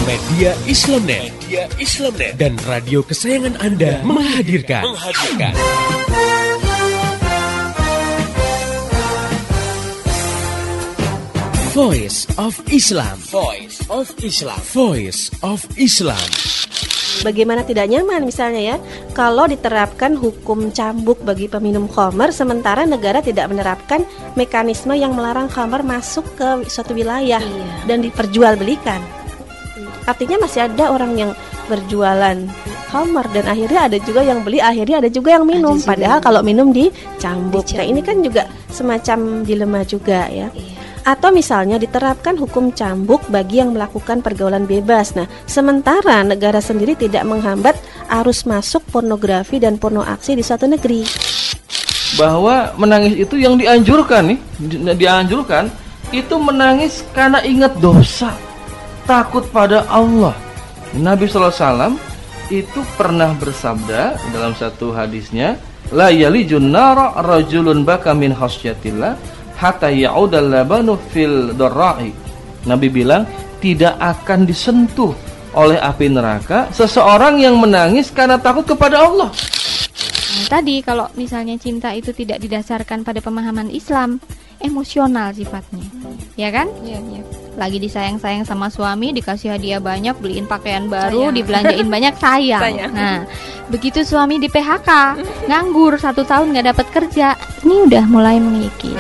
Media Islamnet dan radio kesayangan Anda menghadirkan Voice of Islam. Bagaimana tidak nyaman misalnya ya kalau diterapkan hukum cambuk bagi peminum khamar sementara negara tidak menerapkan mekanisme yang melarang khamar masuk ke suatu wilayah dan diperjualbelikan. Artinya masih ada orang yang berjualan khamar dan akhirnya ada juga yang beli, akhirnya ada juga yang minum. Padahal kalau minum dicambuk. Nah, ini kan juga semacam dilema juga ya. Atau misalnya diterapkan hukum cambuk bagi yang melakukan pergaulan bebas. Nah, sementara negara sendiri tidak menghambat arus masuk pornografi dan porno aksi di suatu negeri. Bahwa menangis itu yang dianjurkan itu menangis karena ingat dosa, takut pada Allah. Nabi SAW itu pernah bersabda dalam satu hadisnya, la yalijun nara rajulun baka min khasyatillah hatta ya'udal labanu fil darra'i. Nabi bilang tidak akan disentuh oleh api neraka seseorang yang menangis karena takut kepada Allah. Nah, tadi kalau misalnya cinta itu tidak didasarkan pada pemahaman Islam, emosional sifatnya, ya kan? Iya. Lagi disayang-sayang sama suami, dikasih hadiah banyak, beliin pakaian baru, dibelanjain banyak, sayang. Nah, begitu suami di PHK, nganggur 1 tahun nggak dapat kerja, ini udah mulai mengikis.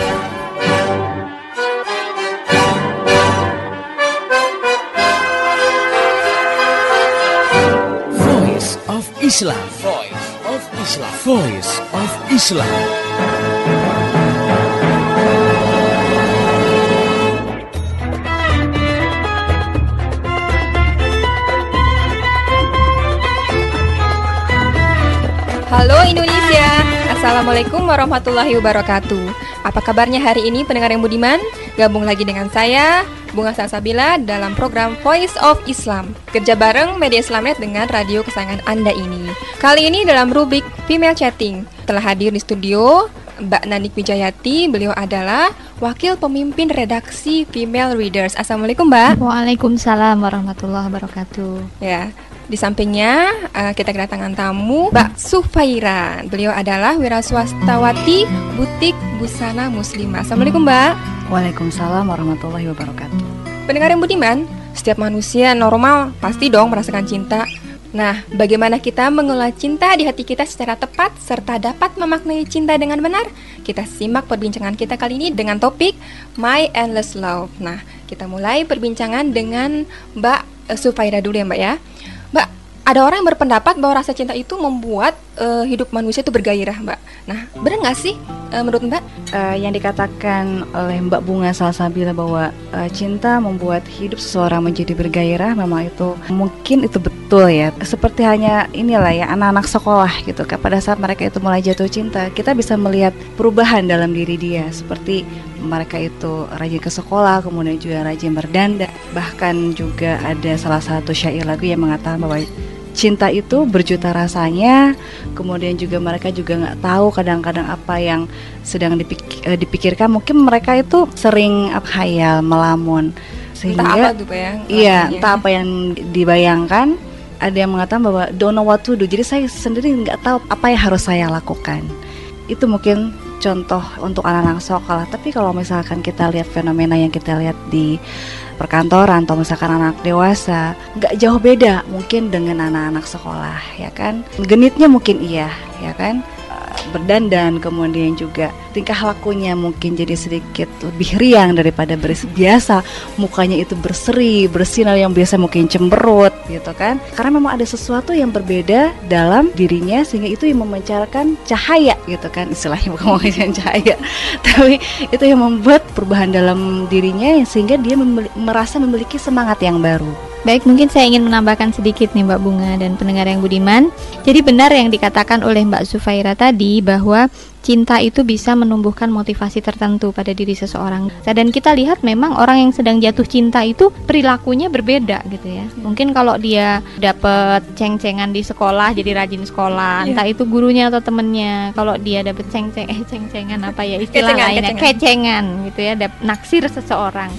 Voice of Islam. Halo Indonesia, Assalamualaikum warahmatullahi wabarakatuh. Apa kabarnya hari ini pendengar yang budiman? Gabung lagi dengan saya, Bunga Salsabila dalam program Voice of Islam. Kerja bareng Media Islamnet dengan radio kesayangan Anda ini. Kali ini dalam rubrik Female Chatting. Telah hadir di studio Mbak Nanik Wijayati. Beliau adalah Wakil Pemimpin Redaksi Female Readers. Assalamualaikum Mbak. Waalaikumsalam warahmatullahi wabarakatuh. Ya, di sampingnya kita kedatangan tamu Mbak Sufaira. Beliau adalah wiraswastawati Butik Busana Muslimah. Assalamualaikum Mbak. Waalaikumsalam warahmatullahi wabarakatuh. Pendengar yang budiman, setiap manusia normal pasti dong merasakan cinta. Nah, bagaimana kita mengelola cinta di hati kita secara tepat serta dapat memaknai cinta dengan benar? Kita simak perbincangan kita kali ini dengan topik My Endless Love. Nah, kita mulai perbincangan dengan Mbak Sufaira dulu ya Mbak ya. Mbak, ada orang yang berpendapat bahwa rasa cinta itu membuat hidup manusia itu bergairah Mbak. Nah, benar nggak sih menurut Mbak? Yang dikatakan oleh Mbak Bunga Salsabila bahwa cinta membuat hidup seseorang menjadi bergairah, memang itu mungkin itu betul ya. Seperti hanya inilah ya anak-anak sekolah gitu. Pada saat mereka itu mulai jatuh cinta, kita bisa melihat perubahan dalam diri dia. Seperti mereka itu rajin ke sekolah, kemudian juga rajin berdandan. Bahkan juga ada salah satu syair lagu yang mengatakan bahwa cinta itu berjuta rasanya. Kemudian juga mereka juga nggak tahu kadang-kadang apa yang sedang dipikirkan. Mungkin mereka itu sering khayal, melamun, sehingga entah apa tuh ya. Iya, entah apa yang dibayangkan. Ada yang mengatakan bahwa don't know what to do. Jadi saya sendiri nggak tahu apa yang harus saya lakukan. Itu mungkin contoh untuk anak-anak sekolah. Tapi kalau misalkan kita lihat fenomena yang kita lihat di perkantoran atau misalkan anak dewasa, nggak jauh beda mungkin dengan anak-anak sekolah, ya kan? Genitnya mungkin iya, ya kan? Berdandan, kemudian juga tingkah lakunya mungkin jadi sedikit lebih riang daripada biasa. Mukanya itu berseri, bersinar, yang biasa mungkin cemberut gitu kan. Karena memang ada sesuatu yang berbeda dalam dirinya, sehingga itu yang memancarkan cahaya gitu kan. Istilahnya bukan memancarkan cahaya, tapi itu yang membuat perubahan dalam dirinya, sehingga dia merasa memiliki semangat yang baru. Baik, mungkin saya ingin menambahkan sedikit nih Mbak Bunga dan pendengar yang budiman. Jadi benar yang dikatakan oleh Mbak Sufaira tadi bahwa cinta itu bisa menumbuhkan motivasi tertentu pada diri seseorang. Dan kita lihat memang orang yang sedang jatuh cinta itu perilakunya berbeda gitu ya. Mungkin kalau dia dapat ceng-cengan di sekolah jadi rajin sekolah, entah itu gurunya atau temennya. Kalau dia dapat ceng-cengan apa ya istilah lainnya, kecengan gitu ya, naksir seseorang.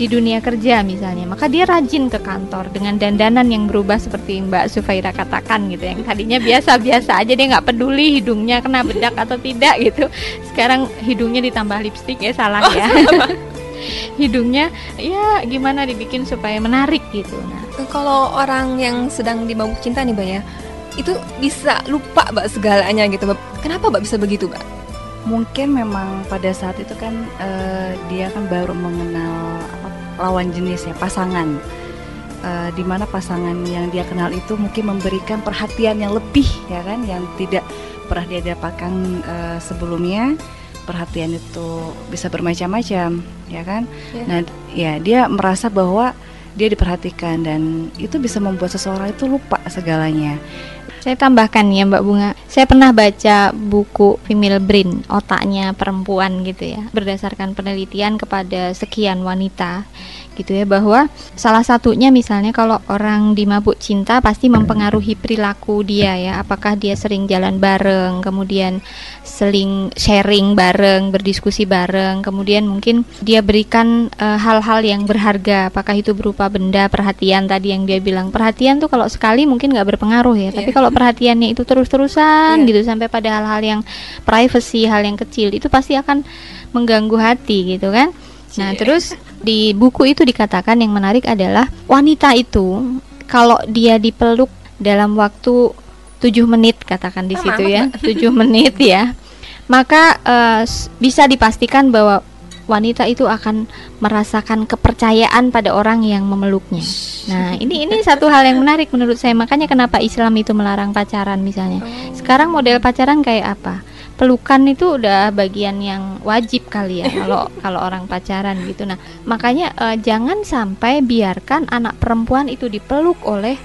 di dunia kerja misalnya, maka dia rajin ke kantor dengan dandanan yang berubah seperti Mbak Sufaira katakan gitu. Yang tadinya biasa-biasa aja, dia nggak peduli hidungnya kena bedak atau tidak gitu. Sekarang hidungnya ditambah lipstik ya, salah ya. Hidungnya ya gimana dibikin supaya menarik gitu. Nah, Kalau orang yang sedang dimabuk cinta nih Mbak ya, itu bisa lupa Mbak segalanya gitu Mbak. Kenapa Mbak bisa begitu Mbak? Mungkin memang pada saat itu kan dia kan baru mengenal lawan jenis ya, pasangan. Di mana pasangan yang dia kenal itu mungkin memberikan perhatian yang lebih ya kan, yang tidak pernah dia dapatkan sebelumnya. Perhatian itu bisa bermacam-macam ya kan. Nah ya, dia merasa bahwa dia diperhatikan, dan itu bisa membuat seseorang itu lupa segalanya. saya tambahkan ya Mbak Bunga, saya pernah baca buku Female Brain, otaknya perempuan gitu ya, berdasarkan penelitian kepada sekian wanita gitu ya, bahwa salah satunya misalnya kalau orang dimabuk cinta pasti mempengaruhi perilaku dia ya, apakah dia sering jalan bareng, kemudian sering sharing bareng, berdiskusi bareng, kemudian mungkin dia berikan hal-hal yang berharga, apakah itu berupa benda, perhatian tadi yang dia bilang. Perhatian tuh kalau sekali mungkin nggak berpengaruh ya, tapi kalau perhatiannya itu terus-terusan gitu sampai pada hal-hal yang privacy, hal yang kecil, itu pasti akan mengganggu hati gitu kan. Nah, terus di buku itu dikatakan yang menarik adalah wanita itu kalau dia dipeluk dalam waktu 7 menit katakan di situ ya, 7 menit ya, maka bisa dipastikan bahwa wanita itu akan merasakan kepercayaan pada orang yang memeluknya. Nah, ini satu hal yang menarik menurut saya. Makanya kenapa Islam itu melarang pacaran misalnya. Sekarang model pacaran kayak apa? Pelukan itu udah bagian yang wajib kali ya kalau orang pacaran gitu. Nah, makanya jangan sampai biarkan anak perempuan itu dipeluk oleh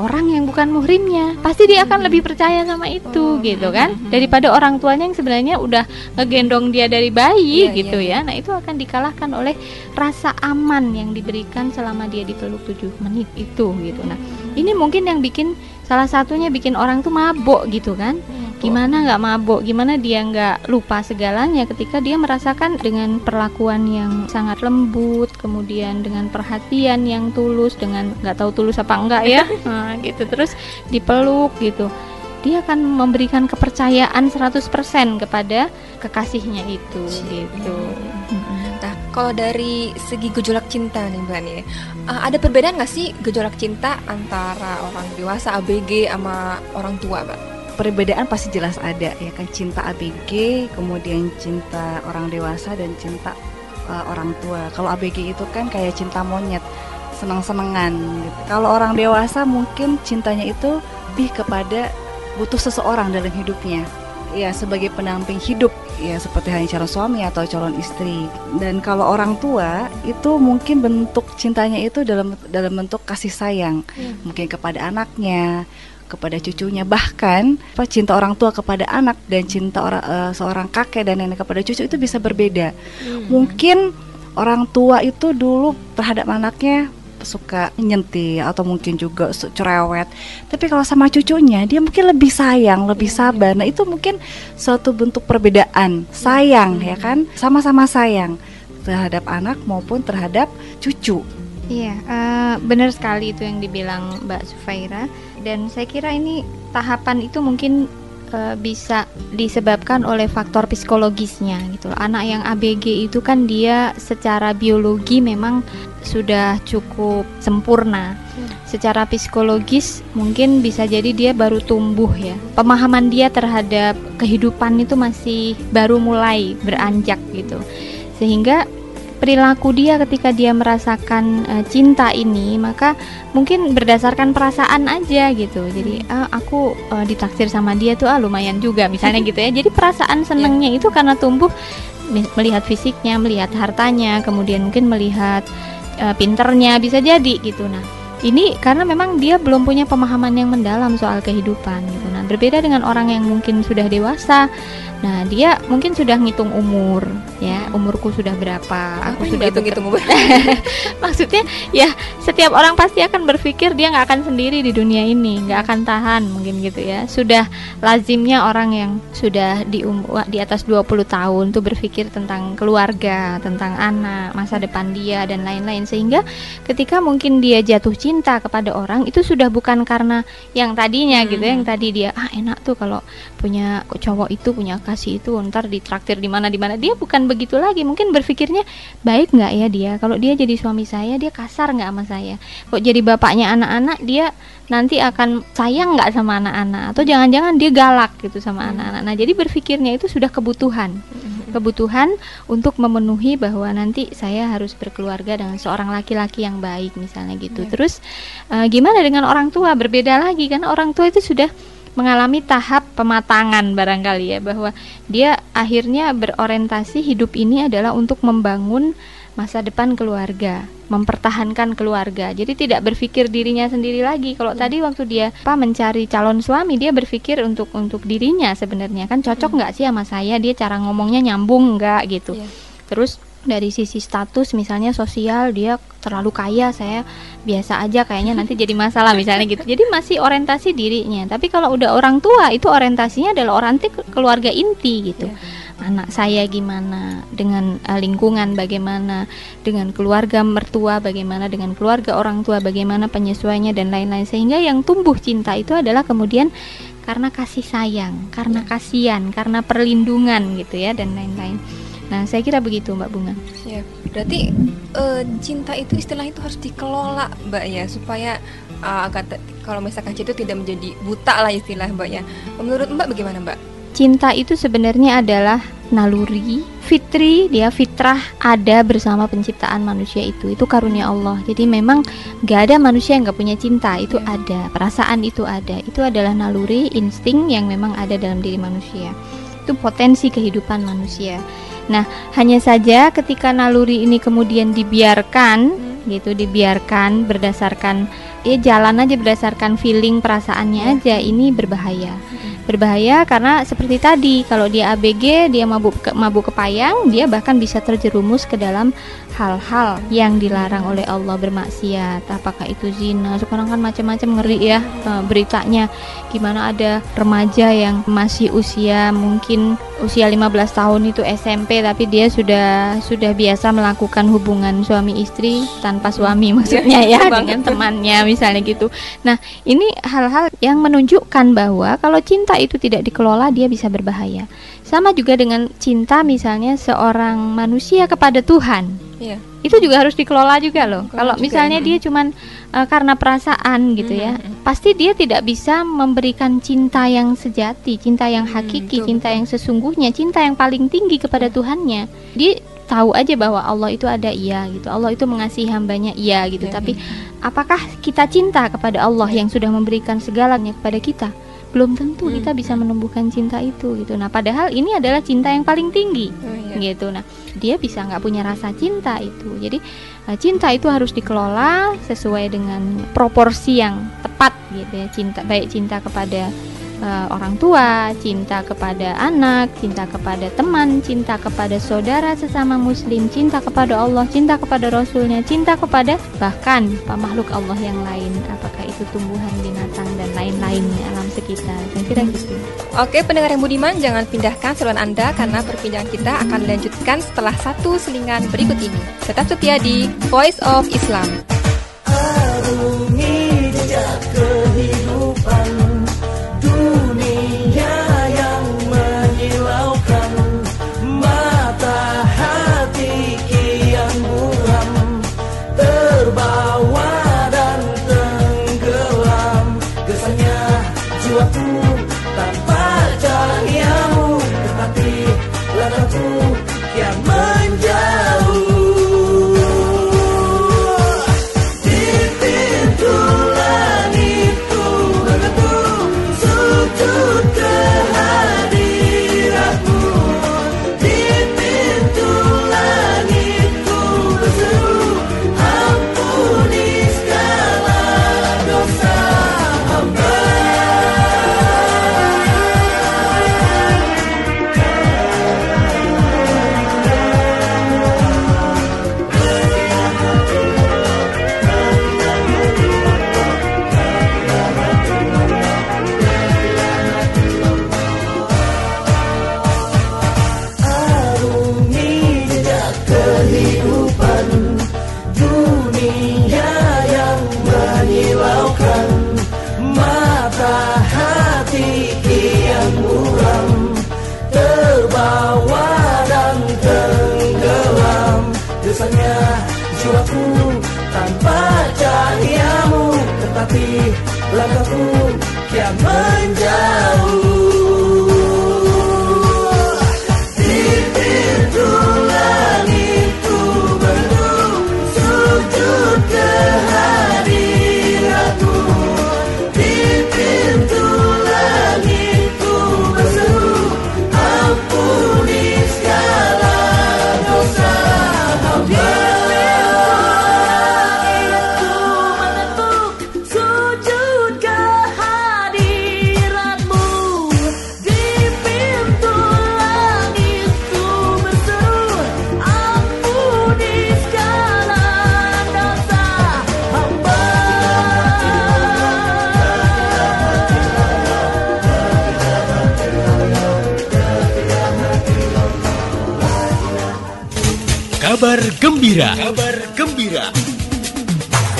orang yang bukan muhrimnya. Pasti dia akan lebih percaya sama itu gitu kan, daripada orang tuanya yang sebenarnya udah ngegendong dia dari bayi gitu ya. Nah, itu akan dikalahkan oleh rasa aman yang diberikan selama dia dipeluk 7 menit itu gitu. Nah, ini mungkin yang bikin, salah satunya bikin orang tuh mabok gitu kan. Gimana nggak mabok, gimana dia nggak lupa segalanya ketika dia merasakan dengan perlakuan yang sangat lembut, kemudian dengan perhatian yang tulus, dengan nggak tahu tulus apa enggak ya, nah, gitu, terus dipeluk gitu, dia akan memberikan kepercayaan 100% kepada kekasihnya itu gitu. Nah, kalau dari segi gejolak cinta nih Mbak nih, ada perbedaan nggak sih gejolak cinta antara orang dewasa ABG sama orang tua Mbak? Perbedaan pasti jelas ada ya kan, cinta ABG, kemudian cinta orang dewasa, dan cinta orang tua. Kalau ABG itu kan kayak cinta monyet, senang-senangan gitu. Kalau orang dewasa mungkin cintanya itu lebih kepada butuh seseorang dalam hidupnya, ya sebagai pendamping hidup, ya seperti halnya calon suami atau calon istri. Dan kalau orang tua itu mungkin bentuk cintanya itu dalam bentuk kasih sayang, mungkin kepada anaknya, kepada cucunya. Bahkan cinta orang tua kepada anak dan cinta seorang kakek dan nenek kepada cucu itu bisa berbeda. Mungkin orang tua itu dulu terhadap anaknya suka nyentil atau mungkin juga cerewet, tapi kalau sama cucunya dia mungkin lebih sayang, lebih sabar. Nah, itu mungkin suatu bentuk perbedaan sayang ya kan, sama-sama sayang terhadap anak maupun terhadap cucu. Iya, benar sekali itu yang dibilang Mbak Sufaira. Dan saya kira ini tahapan itu mungkin bisa disebabkan oleh faktor psikologisnya gitu. Anak yang ABG itu kan dia secara biologi memang sudah cukup sempurna. Secara psikologis mungkin bisa jadi dia baru tumbuh ya. Pemahaman dia terhadap kehidupan itu masih baru mulai beranjak gitu. Sehingga perilaku dia ketika dia merasakan cinta ini, maka mungkin berdasarkan perasaan aja gitu. Jadi aku ditaksir sama dia tuh lumayan juga misalnya gitu ya. Jadi perasaan senengnya itu karena tumbuh melihat fisiknya, melihat hartanya, kemudian mungkin melihat pinternya, bisa jadi gitu. Nah, ini karena memang dia belum punya pemahaman yang mendalam soal kehidupan gitu. Nah, berbeda dengan orang yang mungkin sudah dewasa. Nah, dia mungkin sudah ngitung umur ya, umurku sudah berapa, aku Ngapain sudah hitung-hitung umur? Maksudnya ya setiap orang pasti akan berpikir dia nggak akan sendiri di dunia ini, nggak akan tahan mungkin gitu ya. Sudah lazimnya orang yang sudah di atas 20 tahun tuh berpikir tentang keluarga, tentang anak, masa depan dia dan lain-lain, sehingga ketika mungkin dia jatuh cinta kepada orang itu sudah bukan karena yang tadinya gitu ya, yang tadi dia enak tuh kalau punya cowok itu, punya kasih itu, ntar ditraktir di mana, dia bukan begitu lagi. Mungkin berpikirnya baik nggak ya dia, kalau dia jadi suami saya dia kasar nggak sama saya, kok jadi bapaknya anak-anak dia nanti akan sayang nggak sama anak-anak, atau jangan-jangan dia galak gitu sama anak-anak. Nah jadi berpikirnya itu sudah kebutuhan untuk memenuhi bahwa nanti saya harus berkeluarga dengan seorang laki-laki yang baik misalnya gitu. Terus gimana dengan orang tua? Berbeda lagi kan, orang tua itu sudah mengalami tahap pematangan barangkali ya, bahwa dia akhirnya berorientasi hidup ini adalah untuk membangun masa depan keluarga, mempertahankan keluarga. Jadi tidak berpikir dirinya sendiri lagi. Kalau tadi waktu dia mencari calon suami, dia berpikir untuk dirinya sebenarnya, kan cocok nggak sih sama saya, dia cara ngomongnya nyambung nggak gitu. Terus dari sisi status misalnya sosial, dia terlalu kaya, saya biasa aja kayaknya, nanti jadi masalah misalnya gitu. Jadi masih orientasi dirinya. Tapi kalau udah orang tua itu orientasinya adalah keluarga inti gitu. Anak saya gimana, dengan lingkungan bagaimana, dengan keluarga mertua bagaimana, dengan keluarga orang tua bagaimana penyesuaiannya dan lain-lain, sehingga yang tumbuh cinta itu adalah kemudian karena kasih sayang, karena kasihan, karena perlindungan gitu ya, dan lain-lain. Nah, saya kira begitu Mbak Bunga. Ya, berarti cinta itu istilah itu harus dikelola Mbak ya, supaya kalau misalkan cinta itu tidak menjadi buta lah istilah Mbak ya. Menurut Mbak bagaimana Mbak? Cinta itu sebenarnya adalah naluri fitri, dia fitrah ada bersama penciptaan manusia itu karunia Allah. Jadi memang gak ada manusia yang gak punya cinta, itu ada, perasaan itu ada, itu adalah naluri, insting yang memang ada dalam diri manusia, itu potensi kehidupan manusia. Nah, hanya saja ketika naluri ini kemudian dibiarkan dibiarkan berdasarkan jalan aja, berdasarkan feeling, perasaannya aja, ini berbahaya. Berbahaya karena seperti tadi, kalau dia ABG, dia mabuk kepayang, dia bahkan bisa terjerumus ke dalam hal-hal yang dilarang oleh Allah, bermaksiat, apakah itu zina. Sekarang kan macam-macam, ngeri ya beritanya, gimana ada remaja yang masih mungkin usia 15 tahun itu SMP, tapi dia sudah biasa melakukan hubungan suami istri tanpa suami, maksudnya ya dengan temannya misalnya gitu. Nah, ini hal-hal yang menunjukkan bahwa kalau cinta itu tidak dikelola, dia bisa berbahaya. Sama juga dengan cinta misalnya seorang manusia kepada Tuhan. Itu juga harus dikelola juga loh. Kalau misalnya dia cuman karena perasaan gitu ya, pasti dia tidak bisa memberikan cinta yang sejati, cinta yang hakiki, cinta yang sesungguhnya, cinta yang paling tinggi kepada Tuhannya. Dia tahu aja bahwa Allah itu ada, iya gitu, Allah itu mengasihi hambanya, iya gitu. Tapi apakah kita cinta kepada Allah yang sudah memberikan segalanya kepada kita? Belum tentu kita bisa menumbuhkan cinta itu gitu. Nah, padahal ini adalah cinta yang paling tinggi gitu. Nah, dia bisa nggak punya rasa cinta itu. Jadi cinta itu harus dikelola sesuai dengan proporsi yang tepat gitu ya. Baik cinta kepada orang tua, cinta kepada anak, cinta kepada teman, cinta kepada saudara sesama muslim, cinta kepada Allah, cinta kepada Rasulnya, cinta kepada bahkan makhluk Allah yang lain, apakah itu tumbuhan, binatang, dan lain-lainnya alam sekitar. Saya kira gitu. Oke, pendengar yang budiman, jangan pindahkan saluran Anda karena perbincangan kita akan dilanjutkan setelah satu selingan berikut ini. Tetap setia di Voice of Islam. Arungi jejak kehidupan, dunia yang menyilaukan, mata hati kian buram, terbawa dan tenggelam, gersangnya jiwaku tanpa cahayamu, tetapi langkahku kian menjauh. jiwaku tanpa cahayamu, tetapi langkahku kian menjauh. Di pintu langitku berlindung, sujud kehadiratmu. Di pintu langitku berseru, ampuni segala dosa hamba. Sujud kehadiratmu. Di pintu langitku berseru, ampuni segala dosa hamba. Kabar gembira. Kabar gembira.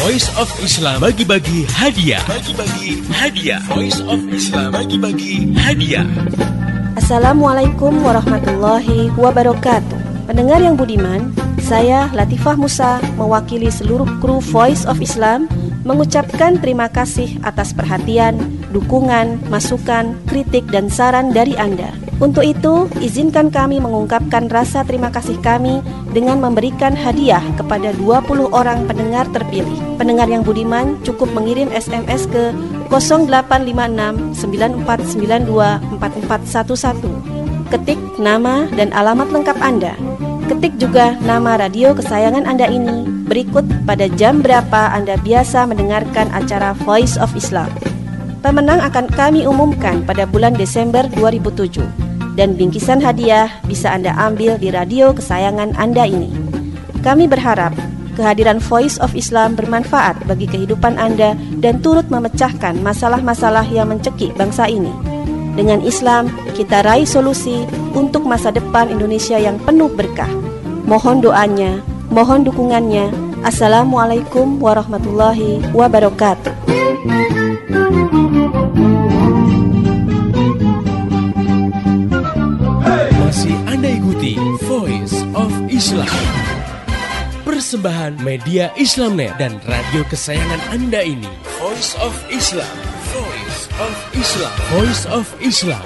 Voice of Islam bagi-bagi hadiah. Bagi-bagi hadiah. Voice of Islam bagi-bagi hadiah. Assalamualaikum warahmatullahi wabarakatuh. Pendengar yang budiman, saya Latifah Musa mewakili seluruh kru Voice of Islam mengucapkan terima kasih atas perhatian, dukungan, masukan, kritik, dan saran dari Anda. Untuk itu, izinkan kami mengungkapkan rasa terima kasih kami dengan memberikan hadiah kepada 20 orang pendengar terpilih. Pendengar yang budiman cukup mengirim SMS ke 0856 9492 4411. Ketik nama dan alamat lengkap Anda. Ketik juga nama radio kesayangan Anda ini. Berikut pada jam berapa Anda biasa mendengarkan acara Voice of Islam. Pemenang akan kami umumkan pada bulan Desember 2007. Dan bingkisan hadiah bisa Anda ambil di radio kesayangan Anda ini. Kami berharap kehadiran Voice of Islam bermanfaat bagi kehidupan Anda dan turut memecahkan masalah-masalah yang mencekik bangsa ini. Dengan Islam, kita raih solusi untuk masa depan Indonesia yang penuh berkah. Mohon doanya, mohon dukungannya. Assalamualaikum warahmatullahi wabarakatuh. Masih Anda ikuti Voice of Islam, persembahan media Islamnet dan radio kesayangan Anda ini. Voice of Islam, Voice of Islam, Voice of Islam.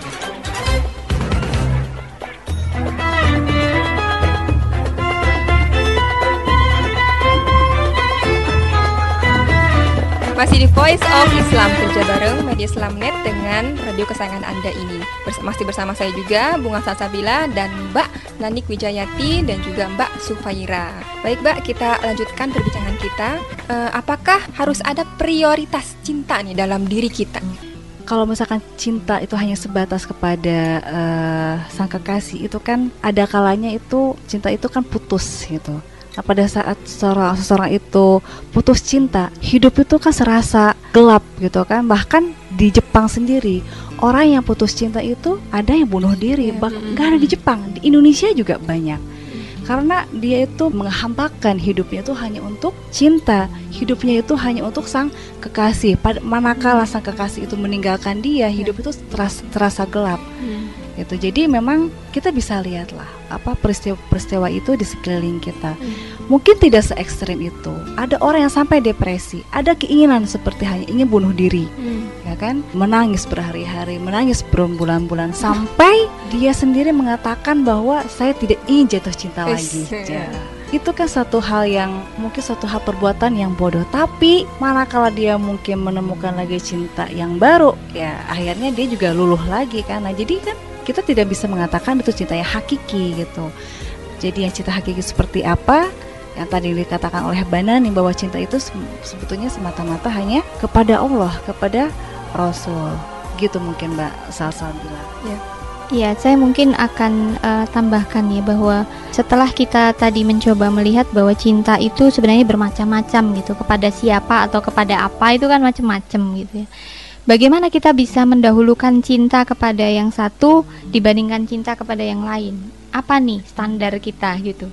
Masih di Voice of Islam, kerja bareng media Islamnet dengan radio kesayangan Anda ini. Masih bersama saya juga, Bunga Salsabila dan Mbak Nanik Wijayati dan juga Mbak Sufaira. Baik Mbak, kita lanjutkan perbincangan kita. Apakah harus ada prioritas cinta nih dalam diri kita? Kalau misalkan cinta itu hanya sebatas kepada sang kekasih, itu kan ada kalanya itu cinta itu kan putus gitu. Nah, pada saat seseorang itu putus cinta, hidup itu kan serasa gelap gitu kan. Bahkan di Jepang sendiri, orang yang putus cinta itu ada yang bunuh diri. Gak ada di Jepang, di Indonesia juga banyak. Karena dia itu menghambakan hidupnya itu hanya untuk cinta, hidupnya itu hanya untuk sang kekasih. Manakala sang kekasih itu meninggalkan dia, hidup itu terasa gelap. Gitu. Jadi memang kita bisa lihatlah apa peristiwa itu di sekeliling kita. Mungkin tidak se ekstrim itu. Ada orang yang sampai depresi, ada keinginan seperti hanya ingin bunuh diri, ya kan? Menangis berhari-hari, menangis berbulan-bulan sampai dia sendiri mengatakan bahwa saya tidak ingin jatuh cinta lagi. Ya. Itu kan satu hal yang mungkin satu hal perbuatan yang bodoh. Tapi manakala dia mungkin menemukan lagi cinta yang baru, ya akhirnya dia juga luluh lagi kan. Nah, jadi kan kita tidak bisa mengatakan itu cinta yang hakiki gitu. Jadi yang cinta hakiki seperti apa? Yang tadi dikatakan oleh Banani bahwa cinta itu sebetulnya semata-mata hanya kepada Allah, kepada Rasul. Gitu mungkin Mbak Salsa bilang. Ya. Ya, saya mungkin akan tambahkan ya bahwa setelah kita tadi mencoba melihat bahwa cinta itu sebenarnya bermacam-macam gitu, kepada siapa atau kepada apa itu kan macam-macam gitu ya. Bagaimana kita bisa mendahulukan cinta kepada yang satu dibandingkan cinta kepada yang lain? Apa nih standar kita gitu?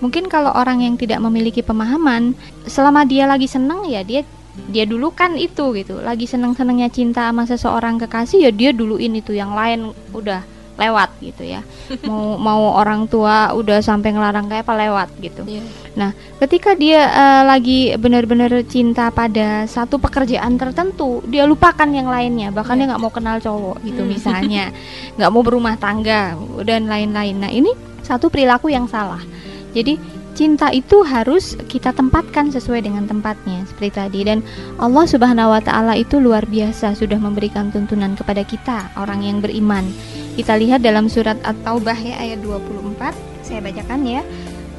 Mungkin kalau orang yang tidak memiliki pemahaman, selama dia lagi seneng ya dia dulukan itu gitu. Lagi seneng-senengnya cinta sama seseorang kekasih ya dia duluin itu, yang lain udah lewat gitu ya. Mau orang tua udah sampai ngelarang kayak apa lewat gitu. Nah, ketika dia lagi benar-benar cinta pada satu pekerjaan tertentu, dia lupakan yang lainnya, bahkan dia nggak mau kenal cowok gitu misalnya, nggak mau berumah tangga dan lain-lain. Nah, ini satu perilaku yang salah. Jadi cinta itu harus kita tempatkan sesuai dengan tempatnya seperti tadi. Dan Allah Subhanahu wa taala itu luar biasa sudah memberikan tuntunan kepada kita orang yang beriman. Kita lihat dalam surat At-Taubah ya ayat 24. Saya bacakan ya.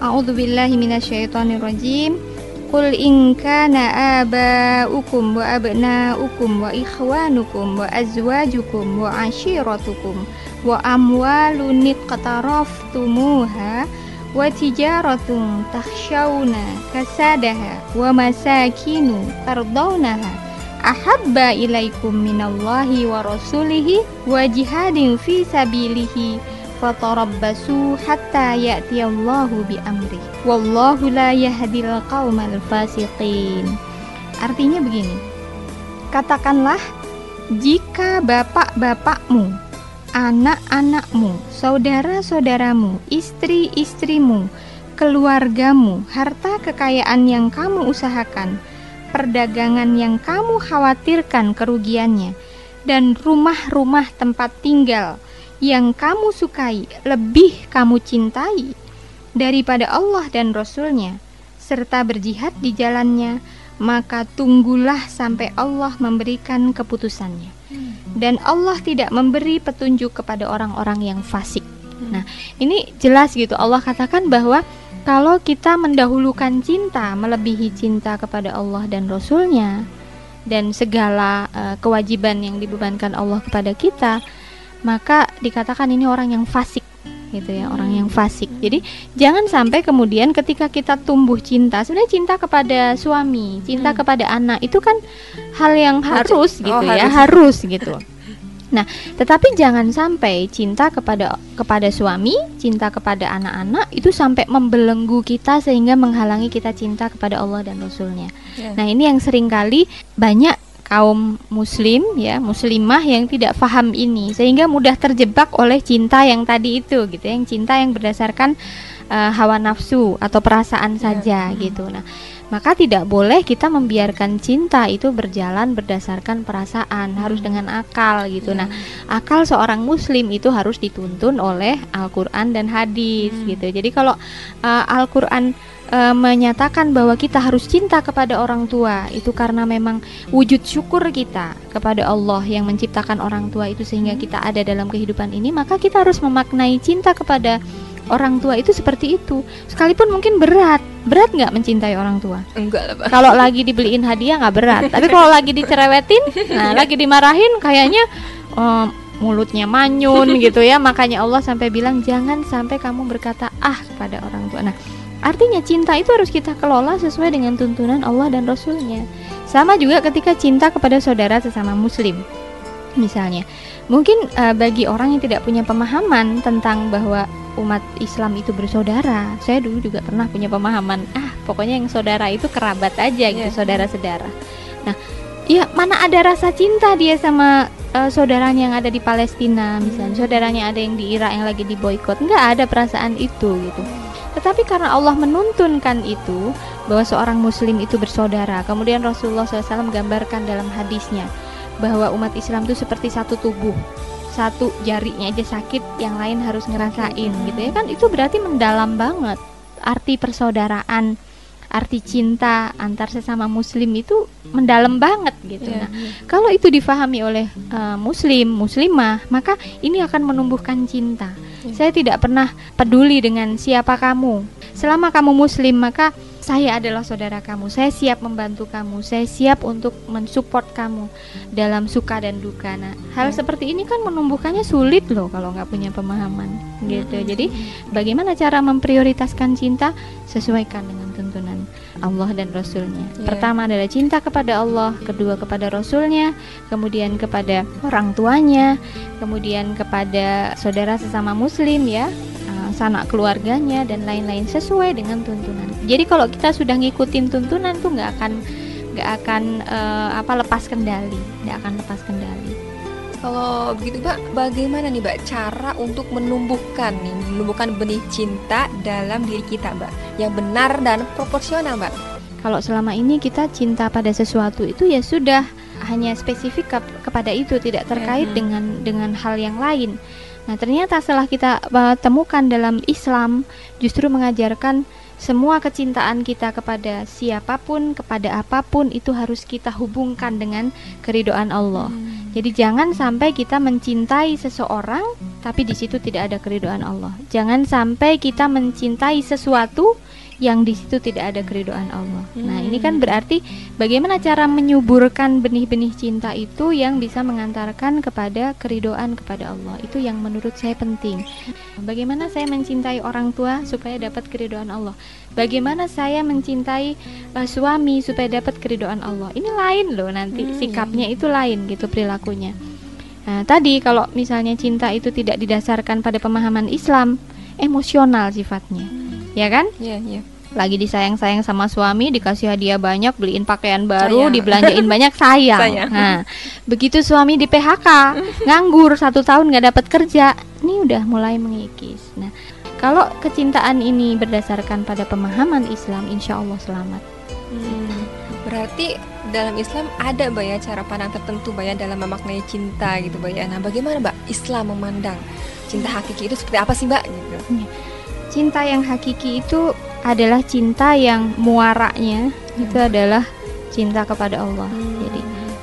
A'udzubillahi minasyaitonirrajim. Qul in kana aba'ukum wa abna'ukum wa ikhwanukum wa azwajukum wa ashiratukum wa amwalun iqtaraftumuha wa tijaratun takhshawna kasadaha wa masakinu tardawnaha ahabba ilaikum minallahi wa rasulihi wa jihadin fi sabilihi fatarabbasu hatta ya'tiyallahu bi amri wallahu la yahdil qaumal fasiqin. Artinya begini, katakanlah jika bapak-bapakmu, anak-anakmu, saudara-saudaramu, istri-istrimu, keluargamu, harta kekayaan yang kamu usahakan, perdagangan yang kamu khawatirkan kerugiannya, dan rumah-rumah tempat tinggal yang kamu sukai lebih kamu cintai daripada Allah dan Rasul-Nya, serta berjihad di jalannya, maka tunggulah sampai Allah memberikan keputusannya. Dan Allah tidak memberi petunjuk kepada orang-orang yang fasik. Nah, ini jelas gitu. Allah katakan bahwa kalau kita mendahulukan cinta melebihi cinta kepada Allah dan Rasul-Nya dan segala kewajiban yang dibebankan Allah kepada kita, maka dikatakan ini orang yang fasik gitu ya, orang yang fasik. Jadi jangan sampai kemudian ketika kita tumbuh cinta, sebenarnya cinta kepada suami, cinta kepada anak itu kan hal yang harus gitu ya, harus gitu. Nah, tetapi jangan sampai cinta kepada suami, cinta kepada anak-anak itu sampai membelenggu kita sehingga menghalangi kita cinta kepada Allah dan Rasul-Nya. Nah, ini yang seringkali banyak kaum muslim ya, muslimah yang tidak paham ini sehingga mudah terjebak oleh cinta yang tadi itu gitu, yang cinta yang berdasarkan hawa nafsu atau perasaan saja gitu. Nah, maka tidak boleh kita membiarkan cinta itu berjalan berdasarkan perasaan, harus dengan akal gitu. Nah, akal seorang muslim itu harus dituntun oleh Al-Qur'an dan hadis gitu. Jadi kalau Al-Qur'an menyatakan bahwa kita harus cinta kepada orang tua itu karena memang wujud syukur kita kepada Allah yang menciptakan orang tua itu sehingga kita ada dalam kehidupan ini, maka kita harus memaknai cinta kepada orang tua itu seperti itu. Sekalipun mungkin berat nggak mencintai orang tua? Enggak lah, Pak. Kalau lagi dibeliin hadiah nggak berat, tapi kalau lagi dicerewetin, nah lagi dimarahin kayaknya mulutnya manyun gitu ya. Makanya Allah sampai bilang jangan sampai kamu berkata kepada orang tua. Nah, artinya cinta itu harus kita kelola sesuai dengan tuntunan Allah dan Rasul-Nya. Sama juga ketika cinta kepada saudara sesama muslim. Misalnya, mungkin bagi orang yang tidak punya pemahaman tentang bahwa umat Islam itu bersaudara. Saya dulu juga pernah punya pemahaman, pokoknya yang saudara itu kerabat aja gitu, saudara-saudara. Nah, ya mana ada rasa cinta dia sama saudaranya yang ada di Palestina, misalnya saudaranya ada yang di Irak yang lagi diboikot, nggak ada perasaan itu gitu. Tetapi karena Allah menuntunkan itu bahwa seorang muslim itu bersaudara, kemudian Rasulullah SAW gambarkan dalam hadisnya bahwa umat Islam itu seperti satu tubuh, satu jarinya aja sakit, yang lain harus ngerasain gitu ya kan. Itu berarti mendalam banget arti persaudaraan, arti cinta antar sesama muslim itu mendalam banget gitu. Nah, kalau itu difahami oleh muslim, muslimah, maka ini akan menumbuhkan cinta. Saya tidak pernah peduli dengan siapa kamu. Selama kamu muslim, maka saya adalah saudara kamu. Saya siap membantu kamu. Saya siap untuk mensupport kamu dalam suka dan duka. Nah, hal seperti ini kan menumbuhkannya sulit loh kalau nggak punya pemahaman gitu. Jadi bagaimana cara memprioritaskan cinta? Sesuaikan dengan tuntunan Allah dan Rasul-Nya. Pertama adalah cinta kepada Allah, kedua kepada Rasul-Nya, kemudian kepada orang tuanya, kemudian kepada saudara sesama muslim ya, sanak keluarganya dan lain-lain sesuai dengan tuntunan. Jadi kalau kita sudah ngikutin tuntunan tuh nggak akan lepas kendali, nggak akan lepas kendali. Kalau begitu Mbak, bagaimana nih Mbak cara untuk menumbuhkan benih cinta dalam diri kita Mbak, yang benar dan proporsional Mbak? Kalau selama ini kita cinta pada sesuatu itu ya sudah hanya spesifik kepada itu, tidak terkait dengan hal yang lain. Nah, ternyata setelah kita temukan dalam Islam justru mengajarkan semua kecintaan kita kepada siapapun, kepada apapun itu harus kita hubungkan dengan keridhaan Allah. Jadi jangan sampai kita mencintai seseorang tapi di situ tidak ada keridhaan Allah. Jangan sampai kita mencintai sesuatu yang di situ tidak ada keridhaan Allah. Nah, ini kan berarti bagaimana cara menyuburkan benih-benih cinta itu yang bisa mengantarkan kepada keridhaan kepada Allah. Itu yang menurut saya penting. Bagaimana saya mencintai orang tua supaya dapat keridhaan Allah? Bagaimana saya mencintai suami supaya dapat keridhaan Allah? Ini lain loh nanti sikapnya itu lain gitu, perilakunya. Nah, tadi kalau misalnya cinta itu tidak didasarkan pada pemahaman Islam, emosional sifatnya. Ya kan? Iya. Lagi disayang-sayang sama suami, dikasih hadiah banyak, beliin pakaian baru, dibelanjain banyak, sayang. Nah, begitu suami di PHK, nganggur 1 tahun nggak dapat kerja, ini udah mulai mengikis. Nah, kalau kecintaan ini berdasarkan pada pemahaman Islam, insya Allah selamat. Berarti dalam Islam ada Mbak ya cara pandang tertentu Mbak ya dalam memaknai cinta gitu Mbak ya. Nah, bagaimana Mbak Islam memandang cinta hakiki itu seperti apa sih Mbak gitu? Cinta yang hakiki itu adalah cinta yang muaranya itu adalah cinta kepada Allah. Jadi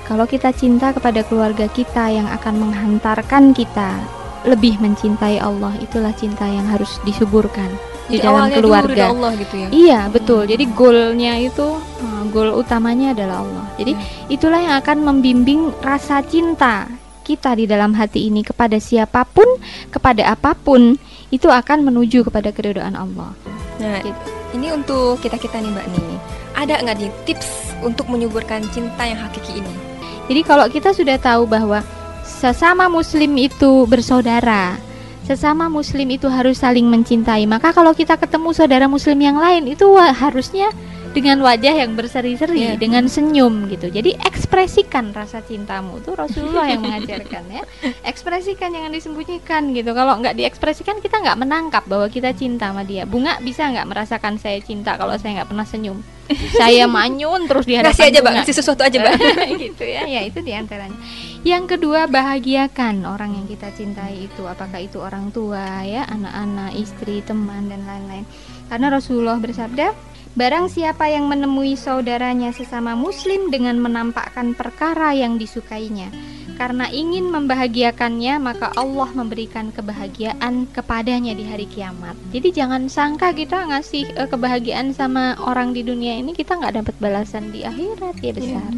kalau kita cinta kepada keluarga kita yang akan menghantarkan kita lebih mencintai Allah, itulah cinta yang harus disuburkan di dalam keluarga. Allah gitu ya. Iya, betul. Jadi goalnya itu goal utamanya adalah Allah. Jadi itulah yang akan membimbing rasa cinta kita di dalam hati ini kepada siapapun, kepada apapun, itu akan menuju kepada keridhaan Allah. Nah, ini untuk kita-kita nih Mbak nih, ada nggak nih tips untuk menyuburkan cinta yang hakiki ini? Jadi kalau kita sudah tahu bahwa sesama muslim itu bersaudara, sesama muslim itu harus saling mencintai, maka kalau kita ketemu saudara muslim yang lain itu harusnya dengan wajah yang berseri-seri, dengan senyum gitu. Jadi ekspresikan rasa cintamu, itu Rasulullah yang mengajarkan ya. Ekspresikan, jangan disembunyikan gitu. Kalau nggak diekspresikan kita nggak menangkap bahwa kita cinta sama dia. Bunga bisa nggak merasakan saya cinta kalau saya nggak pernah senyum? Saya manyun terus di hadapan ngasih aja bunga. Mbak, ngasih sesuatu aja Mbak. Gitu ya. Ya itu diantaranya. Yang kedua, bahagiakan orang yang kita cintai itu, apakah itu orang tua ya, anak-anak, istri, teman dan lain-lain. Karena Rasulullah bersabda, barang siapa yang menemui saudaranya sesama muslim dengan menampakkan perkara yang disukainya karena ingin membahagiakannya, maka Allah memberikan kebahagiaan kepadanya di hari kiamat. Jadi jangan sangka kita ngasih kebahagiaan sama orang di dunia ini kita nggak dapat balasan di akhirat ya besar.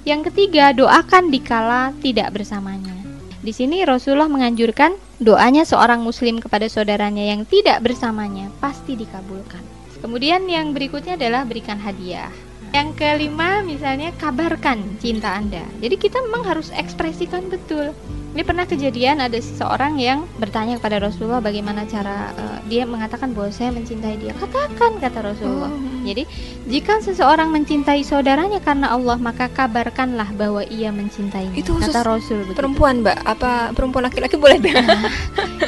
Yang ketiga, doakan dikala tidak bersamanya. Di sini Rasulullah menganjurkan doanya seorang muslim kepada saudaranya yang tidak bersamanya pasti dikabulkan. Kemudian yang berikutnya adalah berikan hadiah. Yang kelima misalnya kabarkan cinta Anda. Jadi kita memang harus ekspresikan betul. Ini pernah kejadian ada seseorang yang bertanya kepada Rasulullah bagaimana cara dia mengatakan bahwa saya mencintai dia. Katakan, kata Rasulullah. Jadi jika seseorang mencintai saudaranya karena Allah, maka kabarkanlah bahwa ia mencintainya. Itu khusus kata Rasul begitu. Perempuan Mbak, apa perempuan laki-laki boleh deh?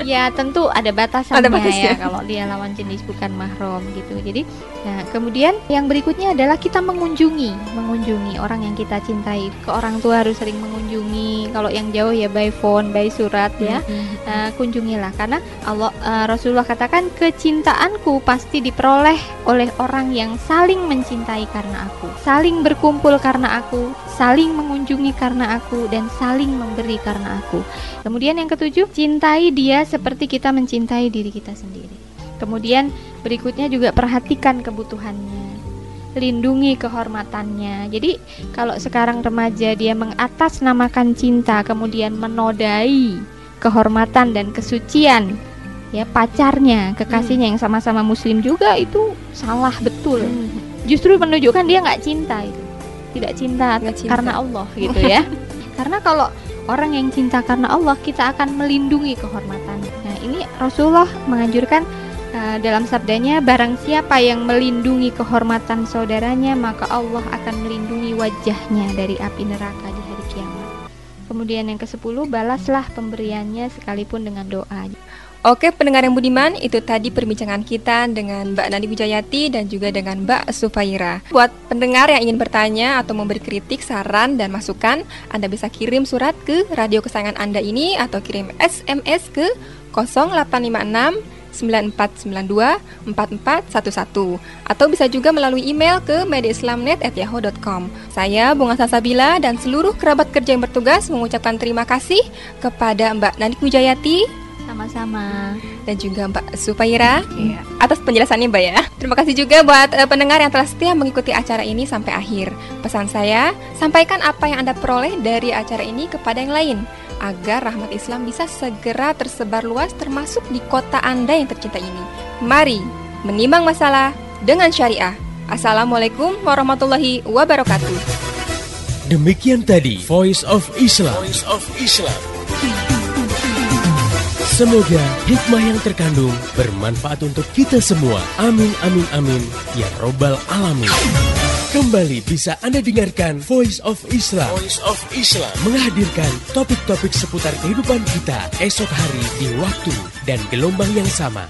Ya tentu ada batasannya batasnya. ya kalau dia lawan jenis bukan mahram gitu. Jadi nah kemudian yang berikutnya adalah kita mengunjungi orang yang kita cintai. Ke orang tua harus sering mengunjungi. Kalau yang jauh ya by phone, by surat ya. Kunjungilah karena Rasulullah katakan kecintaanku pasti diperoleh oleh orang yang saling mencintai karena aku, saling berkumpul karena aku, saling mengunjungi karena aku, dan saling memberi karena aku. Kemudian yang ketujuh, cintai dia seperti kita mencintai diri kita sendiri. Kemudian berikutnya juga perhatikan kebutuhannya, lindungi kehormatannya. Jadi kalau sekarang remaja dia mengatasnamakan cinta kemudian menodai kehormatan dan kesucian ya pacarnya, kekasihnya yang sama-sama muslim juga, itu salah betul. Justru menunjukkan dia nggak cinta, itu tidak cinta karena Allah gitu ya. Karena kalau orang yang cinta karena Allah, kita akan melindungi kehormatannya. Nah ini Rasulullah menganjurkan dalam sabdanya, barang siapa yang melindungi kehormatan saudaranya, maka Allah akan melindungi wajahnya dari api neraka di hari kiamat. Kemudian yang ke-10, balaslah pemberiannya sekalipun dengan doa. Oke, pendengar yang budiman, itu tadi perbincangan kita dengan Mbak Nani Wijayati dan juga dengan Mbak Sufaira. Buat pendengar yang ingin bertanya atau memberi kritik, saran, dan masukan, Anda bisa kirim surat ke radio kesayangan Anda ini atau kirim SMS ke 0856 9492 4411 atau bisa juga melalui email ke mediaislamnet@yahoo.com. Saya Bunga Salsabila dan seluruh kerabat kerja yang bertugas mengucapkan terima kasih kepada Mbak Nani Wijayati Sama-sama. dan juga Mbak Sufaira atas penjelasannya Mbak ya. Terima kasih juga buat pendengar yang telah setia mengikuti acara ini sampai akhir. Pesan saya, sampaikan apa yang Anda peroleh dari acara ini kepada yang lain agar rahmat Islam bisa segera tersebar luas termasuk di kota Anda yang tercinta ini. Mari menimbang masalah dengan syariah. Assalamualaikum warahmatullahi wabarakatuh. Demikian tadi Voice of Islam. Semoga hikmah yang terkandung bermanfaat untuk kita semua. Amin, amin, amin. Ya Robbal Alamin. Kembali bisa Anda dengarkan Voice of Islam. Menghadirkan topik-topik seputar kehidupan kita esok hari di waktu dan gelombang yang sama.